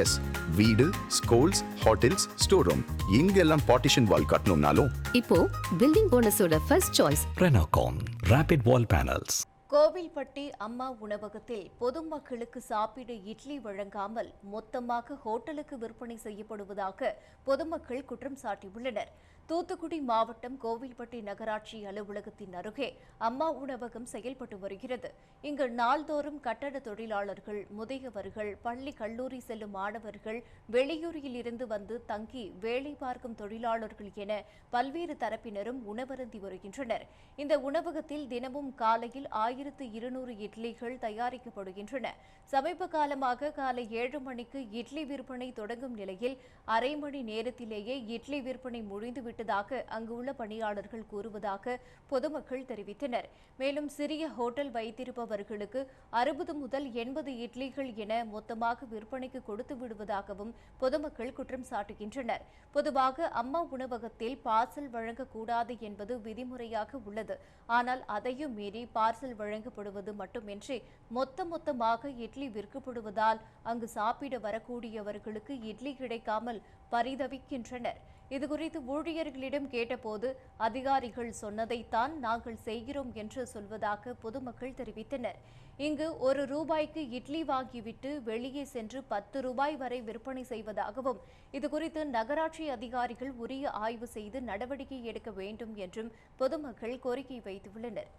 S, வீடு, schools, hotels, store room இங்கெல்லாம் partition wall கட்டணும்னாலும் இப்போ பில்டிங் போனஸோட first choice Renocon rapid wall panels. Kovilpatti அம்மா உணவகத்தில் பொதுமக்களுக்கு சாப்பிட இட்லி வழங்காமல் மொத்தமாக ஹோட்டலுக்கு விற்பனை செய்யப்படுவதாக பொதுமக்கள் குற்றம் சாட்டியுள்ளனர். தூத்துக்குடி மாவட்டம் கோவில்பட்டி நகராட்சி அலுவலகத்தின் அருகே அம்மா உணவகம் செயல்பட்டு வருகிறது. இங்கு நாள்தோறும் கட்டட தொழிலாளர்கள், முதியவர்கள், பள்ளி கல்லூரி செல்லும் மாணவர்கள், வெளியூரில் இருந்து வந்து தங்கி வேலை பார்க்கும் தொழிலாளர்கள் என பல்வேறு தரப்பினரும் உணவருந்தி வருகின்றனர். இந்த உணவகத்தில் தினமும் காலையில் 1200 இட்லிகள் தயாரிக்கப்படுகின்றன. சமீப காலமாக காலை 7 மணிக்கு இட்லி விற்பனை தொடங்கும் நிலையில் அரை மணி நேரத்திலேயே இட்லி விற்பனை முடிந்துவிட்டதாக அங்குள்ள பணியாளர்கள் கூறுவதாக பொதுமக்கள் தெரிவித்தனர். மேலும் சிறிய ஹோட்டல் வைத்திருப்பவர்களுக்கு 60 முதல் 80 இட்லிகள் என மொத்தமாக விற்பனைக்கு கொடுத்து விடுவதாகவும் பொதுமக்கள் குற்றம் சாட்டுகின்றனர். பொதுவாக அம்மா உணவகத்தில் பார்சல் வழங்கக்கூடாது என்பது விதிமுறையாக உள்ளது. ஆனால் அதையும் மீறி பார்சல் வழங்கப்படுவது மட்டுமின்றி மொத்தமாக இட்லி விற்கப்படுவதால் அங்கு சாப்பிட வரக்கூடியவர்களுக்கு இட்லி கிடைக்காமல் பரிதவிக்கின்றனர். இதுகுறித்து ஊழியர்களிடம் கேட்டபோது அதிகாரிகள் சொன்னதைத்தான் நாங்கள் செய்கிறோம் என்று சொல்வதாக பொதுமக்கள் தெரிவித்தனர். இங்கு ₹1 இட்லி வாங்கிவிட்டு வெளியே சென்று ₹10 வரை விற்பனை செய்வதாகவும் இதுகுறித்து நகராட்சி அதிகாரிகள் உரிய ஆய்வு செய்து நடவடிக்கை எடுக்க வேண்டும் என்றும் பொதுமக்கள் கோரிக்கை வைத்துள்ளனர்.